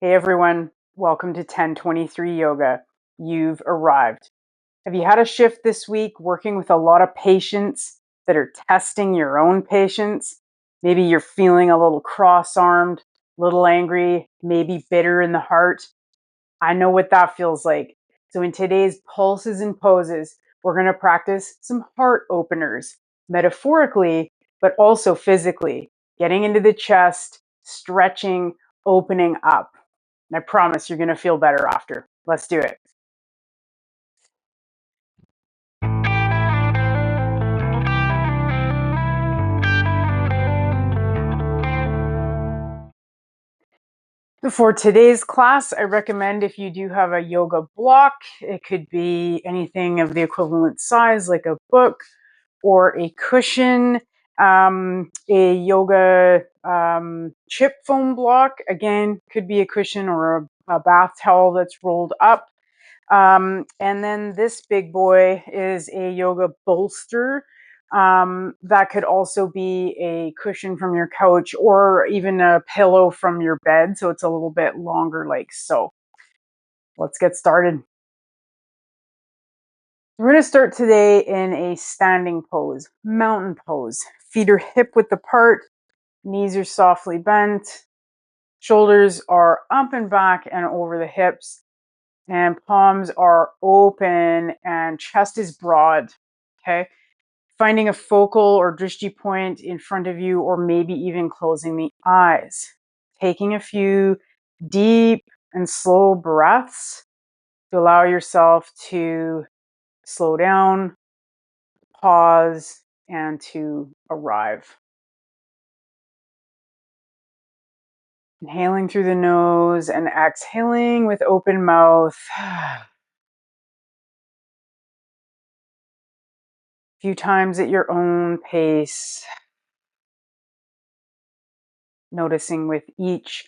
Hey everyone, welcome to 1023 Yoga. You've arrived. Have you had a shift this week working with a lot of patients that are testing your own patience? Maybe you're feeling a little cross-armed, a little angry, maybe bitter in the heart. I know what that feels like. So in today's Pulses and Poses, we're going to practice some heart openers, metaphorically, but also physically, getting into the chest, stretching, opening up. And I promise you're going to feel better after. Let's do it. For today's class, I recommend if you do have a yoga block, it could be anything of the equivalent size, like a book or a cushion, a yoga chip foam block. Again, could be a cushion or a bath towel that's rolled up. And then this big boy is a yoga bolster. That could also be a cushion from your couch or even a pillow from your bed. So it's a little bit longer, like so. Let's get started. We're going to start today in a standing pose, mountain pose. Feet are hip width apart, knees are softly bent, shoulders are up and back and over the hips, and palms are open and chest is broad. Okay. Finding a focal or drishti point in front of you, or maybe even closing the eyes. Taking a few deep and slow breaths to allow yourself to slow down, pause, and to arrive. Inhaling through the nose and exhaling with open mouth. A few times at your own pace. Noticing with each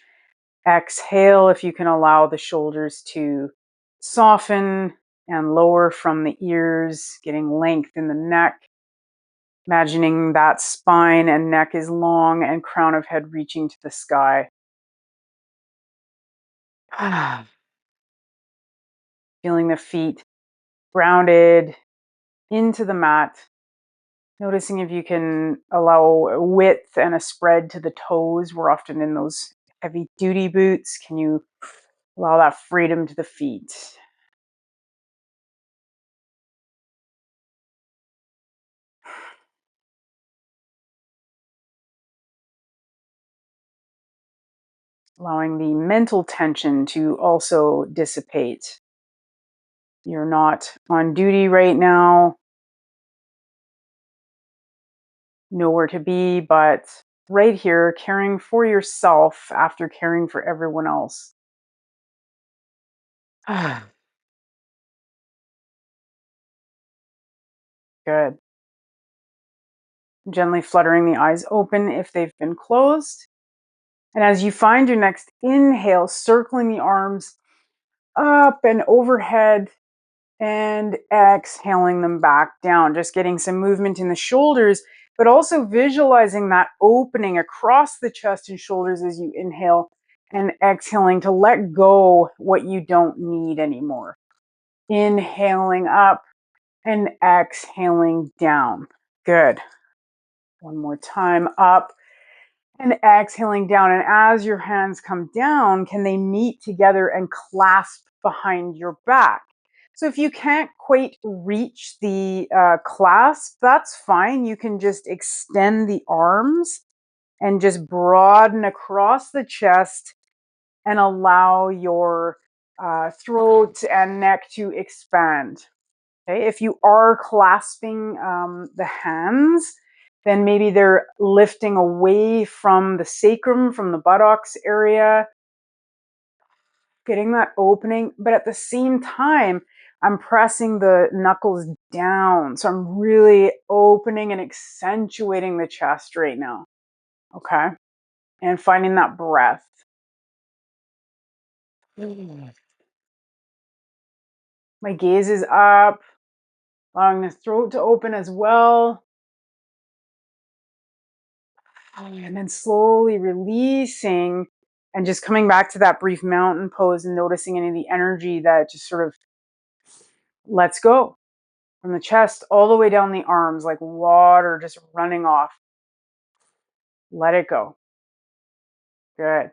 exhale if you can allow the shoulders to soften and lower from the ears, getting length in the neck. Imagining that spine and neck is long and crown of head reaching to the sky. Feeling the feet grounded into the mat. Noticing if you can allow a width and a spread to the toes. We're often in those heavy duty boots. Can you allow that freedom to the feet? Allowing the mental tension to also dissipate. You're not on duty right now, nowhere to be, but right here, caring for yourself after caring for everyone else. Good. Gently fluttering the eyes open if they've been closed. And as you find your next inhale, circling the arms up and overhead and exhaling them back down, just getting some movement in the shoulders, but also visualizing that opening across the chest and shoulders as you inhale and exhaling to let go what you don't need anymore. Inhaling up and exhaling down. Good. One more time, up and exhaling down. And as your hands come down, can they meet together and clasp behind your back? So if you can't quite reach the clasp, that's fine. You can just extend the arms and just broaden across the chest and allow your throat and neck to expand. Okay, if you are clasping the hands, then maybe they're lifting away from the sacrum, from the buttocks area, getting that opening. But at the same time, I'm pressing the knuckles down. So I'm really opening and accentuating the chest right now. Okay. And finding that breath. My gaze is up, allowing the throat to open as well. And then slowly releasing And just coming back to that brief mountain pose and noticing any of the energy that just sort of lets go from the chest all the way down the arms, like water just running off. Let it go. Good.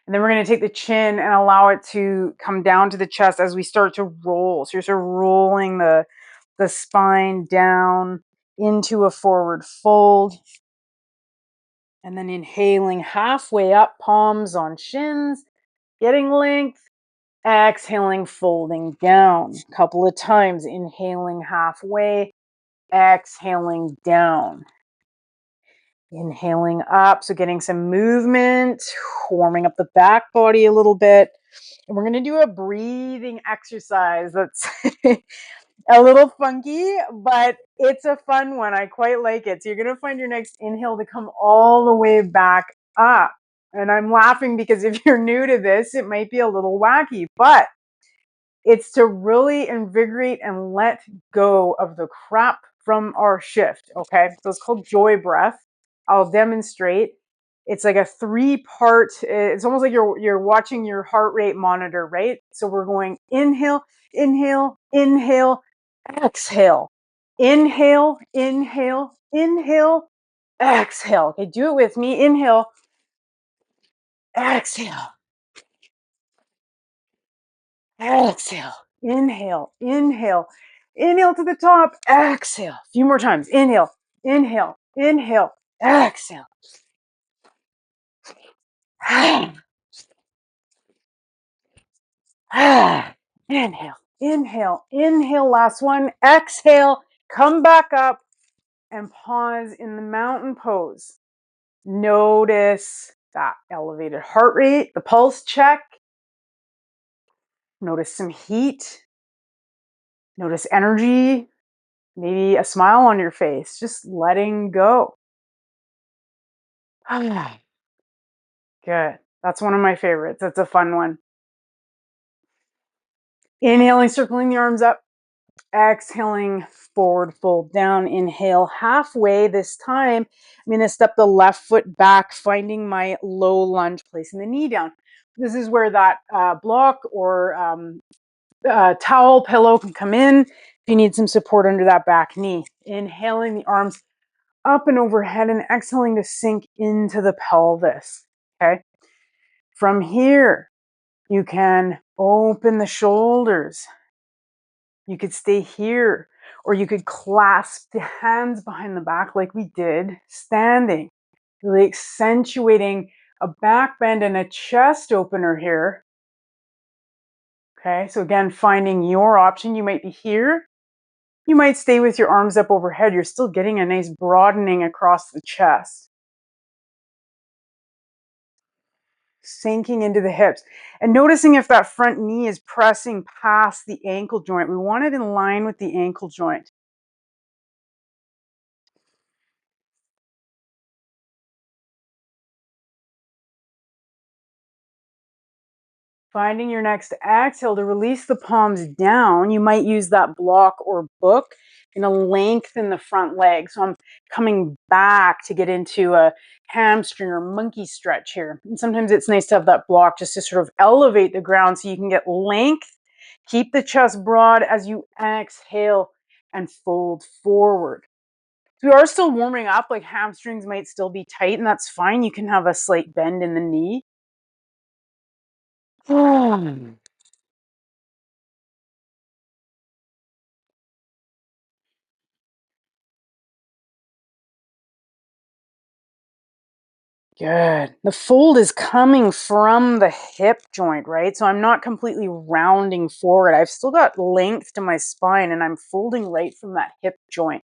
And then we're going to take the chin and allow it to come down to the chest as we start to roll. So you're sort of rolling the spine down into a forward fold. And then inhaling halfway up, palms on shins, getting length. Exhaling, folding down. A couple of times. Inhaling halfway, exhaling down. Inhaling up, so getting some movement, warming up the back body a little bit. And we're going to do a breathing exercise that's a little funky, but it's a fun one. I quite like it. So you're going to find your next inhale to come all the way back up. And I'm laughing because if you're new to this, it might be a little wacky, but it's to really invigorate and let go of the crap from our shift. Okay. So it's called joy breath. I'll demonstrate. It's like a 3-part, it's almost like you're watching your heart rate monitor, right? So we're going inhale, inhale, inhale, exhale. Inhale, inhale, inhale, exhale. Okay, do it with me. Inhale, exhale, exhale. Inhale, inhale, inhale to the top, exhale. A few more times. Inhale, inhale, inhale, exhale. Inhale, inhale, inhale. Last one. Exhale, come back up and pause in the mountain pose. Notice that elevated heart rate, the pulse check. Notice some heat. Notice energy. Maybe a smile on your face. Just letting go. Good. That's one of my favorites. That's a fun one. Inhaling, circling the arms up. Exhaling, forward fold down. Inhale halfway. This time, I'm going to step the left foot back, finding my low lunge, placing the knee down. This is where that block or towel, pillow can come in if you need some support under that back knee. Inhaling the arms up and overhead and exhaling to sink into the pelvis. Okay. From here, you can open the shoulders. You could stay here, or you could clasp the hands behind the back like we did standing, really accentuating a back bend and a chest opener here. Okay, so again, finding your option. You might be here. You might stay with your arms up overhead. You're still getting a nice broadening across the chest. Sinking into the hips and noticing if that front knee is pressing past the ankle joint. We want it in line with the ankle joint. Finding your next exhale to release the palms down. You might use that block or book and lengthen the front leg. So I'm coming back to get into a hamstring or monkey stretch here. And sometimes it's nice to have that block just to sort of elevate the ground so you can get length. Keep the chest broad as you exhale and fold forward. So we are still warming up, like hamstrings might still be tight, and that's fine. You can have a slight bend in the knee. Good. The fold is coming from the hip joint, right? So I'm not completely rounding forward. I've still got length to my spine and I'm folding right from that hip joint.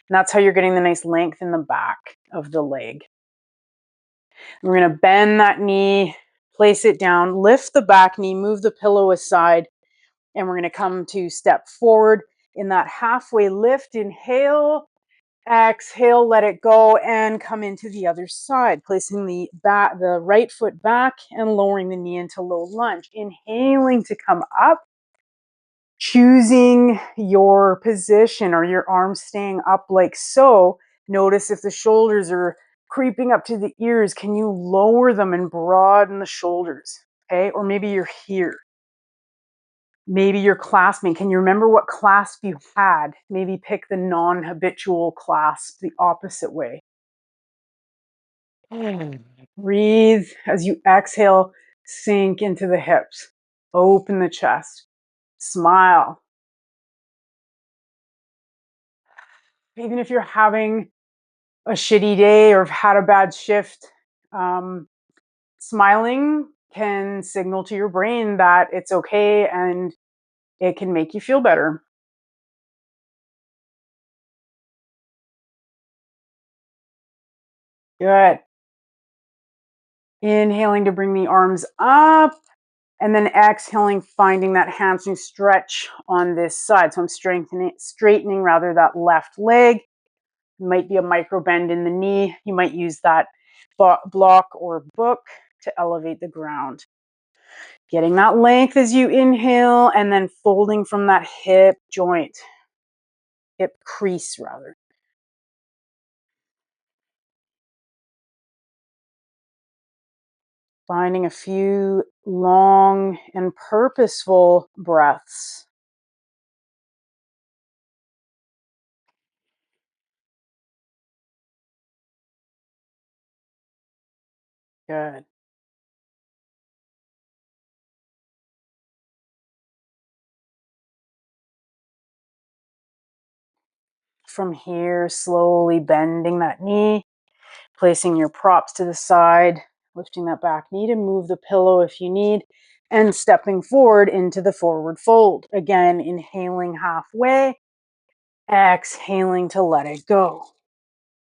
And that's how you're getting the nice length in the back of the leg. And we're going to bend that knee, place it down, lift the back knee, move the pillow aside, and we're going to come to step forward in that halfway lift. Inhale. Exhale, let it go, and come into the other side, placing the right foot back and lowering the knee into low lunge. Inhaling to come up, choosing your position or your arms staying up like so. Notice if the shoulders are creeping up to the ears, can you lower them and broaden the shoulders? Okay, or maybe you're here. Maybe you're clasping. Can you remember what clasp you had? Maybe pick the non-habitual clasp the opposite way. Breathe as you exhale, sink into the hips. Open the chest. Smile. Even if you're having a shitty day or have had a bad shift, um, smiling can signal to your brain that it's okay and it can make you feel better. Good. Inhaling to bring the arms up and then exhaling, finding that hamstring stretch on this side. So I'm straightening rather that left leg. Might be a micro bend in the knee. You might use that block or book to elevate the ground. Getting that length as you inhale and then folding from that hip joint, hip crease rather. Finding a few long and purposeful breaths. Good. From here, slowly bending that knee, placing your props to the side, lifting that back knee to move the pillow if you need, and stepping forward into the forward fold. Again, inhaling halfway, exhaling to let it go.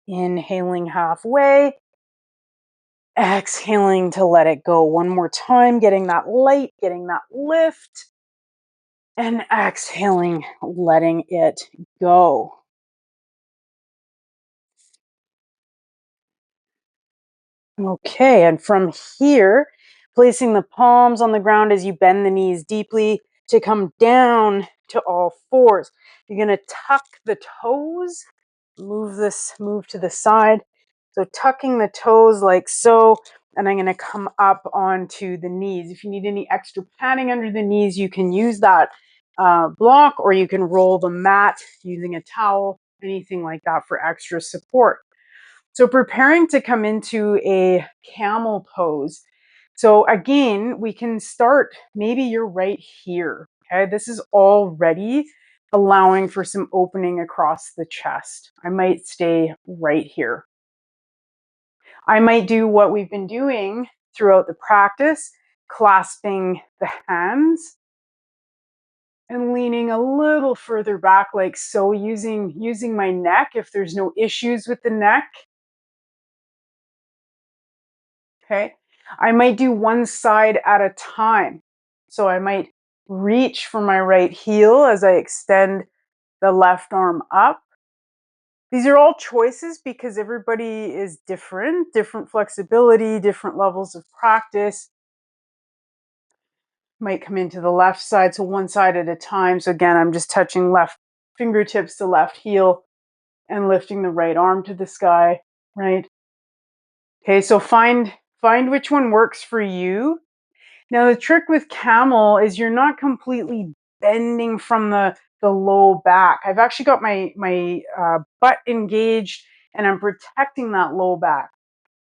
Inhaling halfway, exhaling to let it go. One more time, getting that light, getting that lift, and exhaling, letting it go. Okay, and from here, placing the palms on the ground as you bend the knees deeply to come down to all fours. You're going to tuck the toes, move to the side. So tucking the toes like so, and I'm going to come up onto the knees. If you need any extra padding under the knees, you can use that block, or you can roll the mat using a towel, anything like that for extra support. So preparing to come into a camel pose. So again, we can start, maybe you're right here. Okay, this is already allowing for some opening across the chest. I might stay right here. I might do what we've been doing throughout the practice, clasping the hands and leaning a little further back like so, using my neck if there's no issues with the neck. Okay. I might do one side at a time. So I might reach for my right heel as I extend the left arm up. These are all choices because everybody is different flexibility, different levels of practice. Might come into the left side, so one side at a time. So again, I'm just touching left fingertips to left heel and lifting the right arm to the sky, right? Okay, so find which one works for you. Now, the trick with camel is you're not completely bending from the low back. I've actually got my butt engaged and I'm protecting that low back.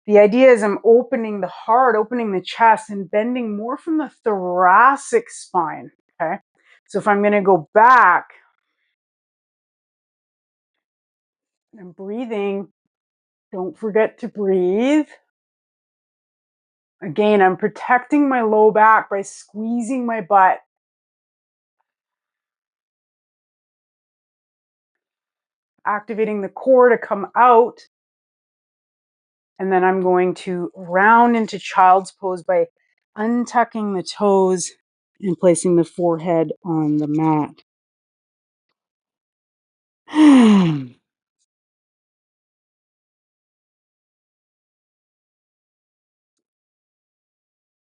The idea is I'm opening the heart, opening the chest, and bending more from the thoracic spine. Okay. So if I'm going to go back, I'm breathing. Don't forget to breathe. Again, I'm protecting my low back by squeezing my butt. Activating the core to come out. And then I'm going to round into child's pose by untucking the toes and placing the forehead on the mat.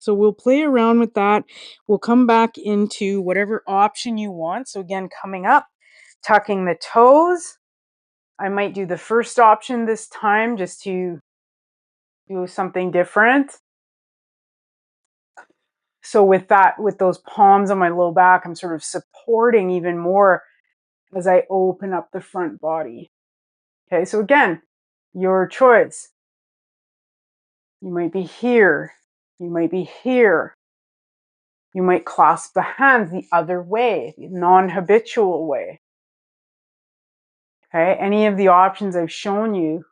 So we'll play around with that. We'll come back into whatever option you want. So again, coming up, tucking the toes. I might do the first option this time just to do something different. So with that, with those palms on my low back, I'm sort of supporting even more as I open up the front body. Okay, so again, your choice. You might be here. You might be here. You might clasp the hands the other way, the non-habitual way. Okay, any of the options I've shown you.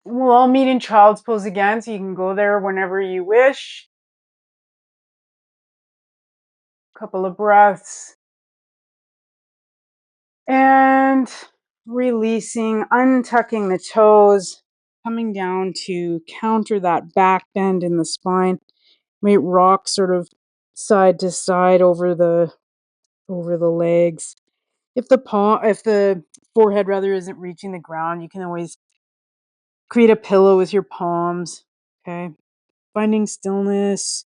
We'll all meet in child's pose again, so you can go there whenever you wish. Couple of breaths. And releasing, untucking the toes, coming down to counter that back bend in the spine. Might rock sort of side to side over the legs. If the forehead rather isn't reaching the ground, you can always create a pillow with your palms. Okay. Finding stillness.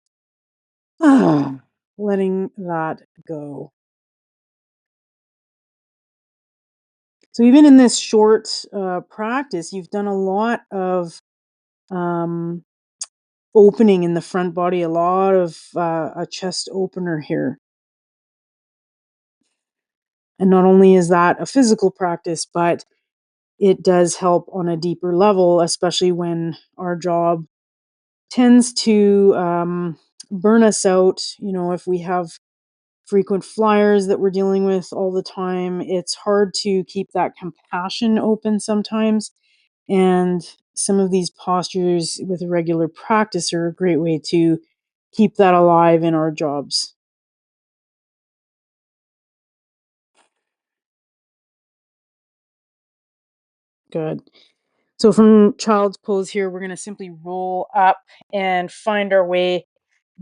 Letting that go. So even in this short practice, you've done a lot of um, opening in the front body, a lot of a chest opener here. And not only is that a physical practice, but it does help on a deeper level, especially when our job tends to burn us out. You know, if we have frequent flyers that we're dealing with all the time, it's hard to keep that compassion open sometimes. And some of these postures with a regular practice are a great way to keep that alive in our jobs. Good. So from child's pose here, we're going to simply roll up and find our way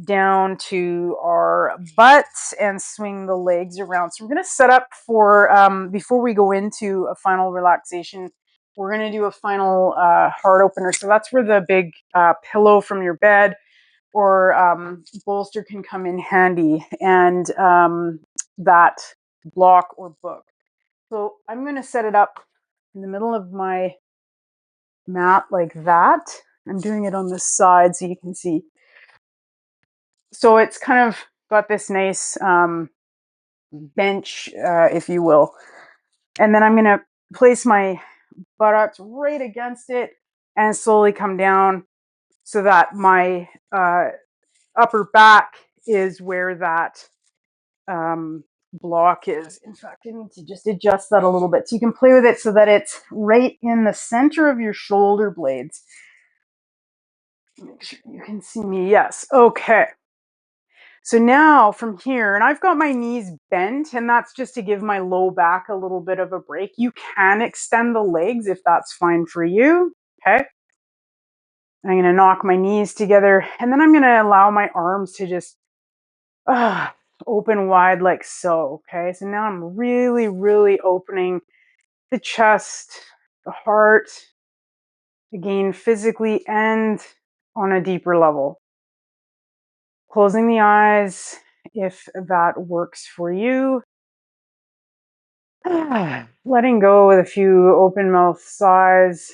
down to our butts and swing the legs around. So we're going to set up for, before we go into a final relaxation, we're going to do a final heart opener. So that's where the big pillow from your bed or bolster can come in handy, and that block or book. So I'm going to set it up in the middle of my mat like that. I'm doing it on this side so you can see. So it's kind of got this nice bench, if you will. And then I'm going to place my buttocks right against it and slowly come down so that my upper back is where that block is. In fact, I need to just adjust that a little bit so you can play with it so that it's right in the center of your shoulder blades. Make sure you can see me. Yes. Okay. So now from here, and I've got my knees bent, and that's just to give my low back a little bit of a break. You can extend the legs if that's fine for you. Okay. I'm going to knock my knees together, and then I'm going to allow my arms to just uh, open wide like so. Okay. So now I'm really, really opening the chest, the heart, again, physically and on a deeper level. Closing the eyes if that works for you. Letting go with a few open mouth sighs.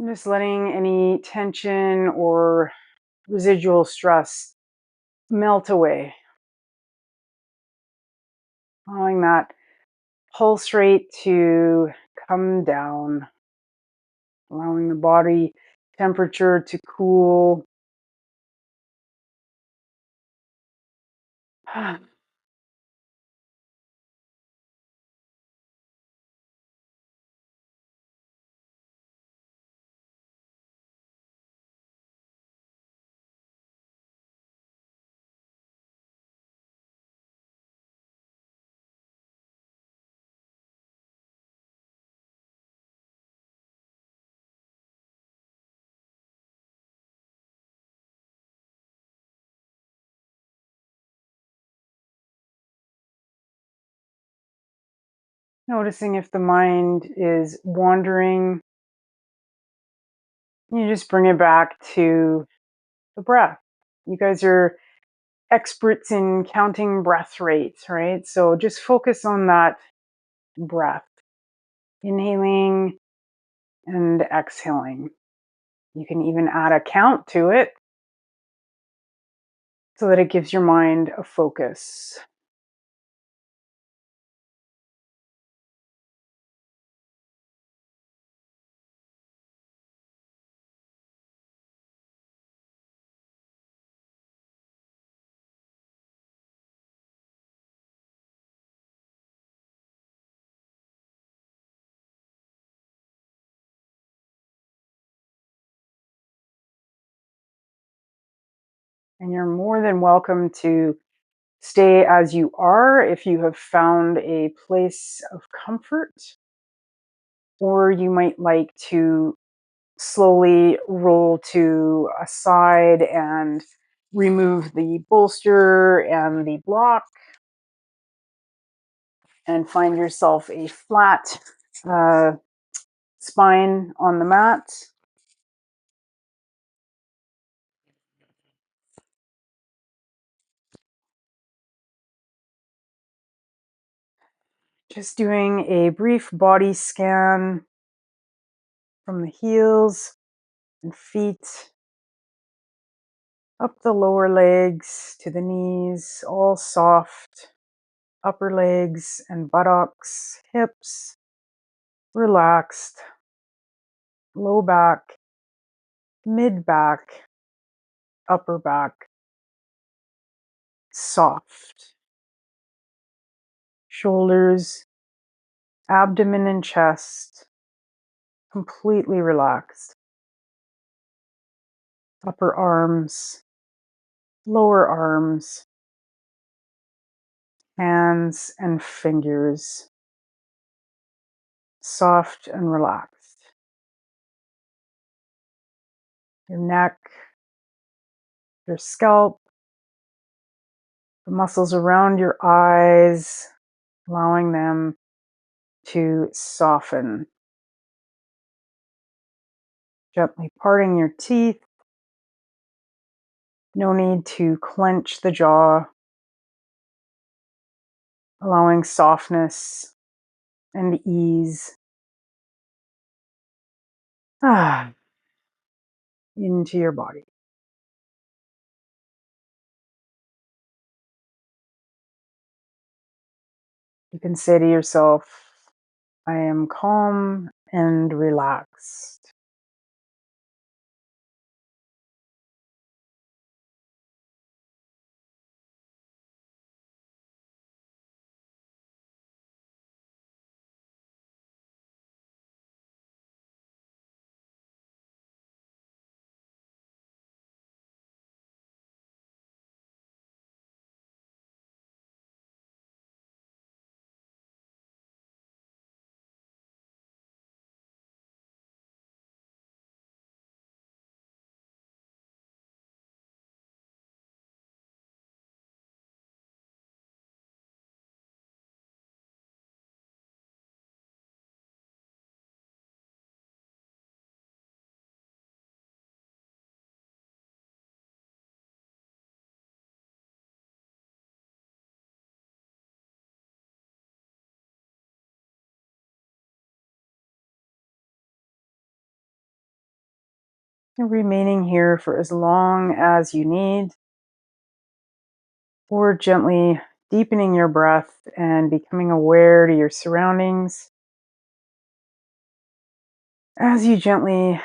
Just letting any tension or residual stress melt away. Allowing that pulse rate to come down. Allowing the body temperature to cool. Noticing if the mind is wandering, You just bring it back to the breath. You guys are experts in counting breath rates, right? So just focus on that breath, inhaling and exhaling. You can even add a count to it so that it gives your mind a focus. And you're more than welcome to stay as you are if you have found a place of comfort, or you might like to slowly roll to a side and remove the bolster and the block and find yourself a flat uh, spine on the mat. Just doing a brief body scan from the heels and feet up the lower legs to the knees, all soft. Upper legs and buttocks, hips relaxed, low back, mid back, upper back soft. Shoulders, abdomen, and chest completely relaxed. Upper arms, lower arms, hands and fingers soft and relaxed. Your neck, your scalp, the muscles around your eyes, allowing them to soften. Gently parting your teeth. No need to clench the jaw, allowing softness and ease into your body. You can say to yourself, I am calm and relaxed. And remaining here for as long as you need, or gently deepening your breath and becoming aware to your surroundings as you gently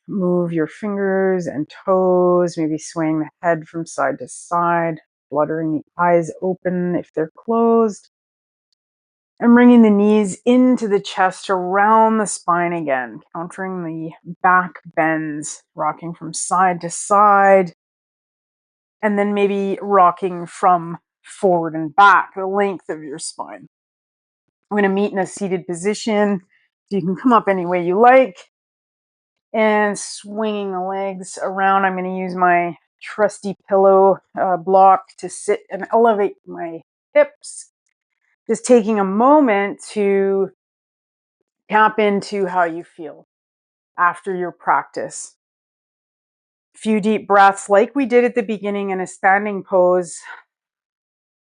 move your fingers and toes, maybe swaying the head from side to side, fluttering the eyes open if they're closed, and bringing the knees into the chest around the spine again, countering the back bends, rocking from side to side, and then maybe rocking from forward and back, the length of your spine. I'm going to meet in a seated position. So you can come up any way you like. And swinging the legs around, I'm going to use my trusty pillow block to sit and elevate my hips. Just taking a moment to tap into how you feel after your practice. Few deep breaths like we did at the beginning in a standing pose,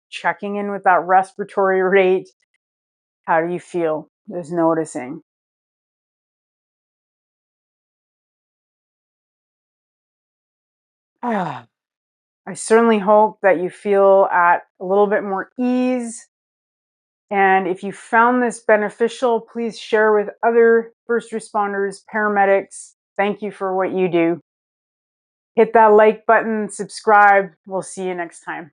checking in with that respiratory rate. How do you feel? Just noticing. Ah, I certainly hope that you feel at a little bit more ease. And if you found this beneficial, please share with other first responders, paramedics. Thank you for what you do. Hit that like button, subscribe. We'll see you next time.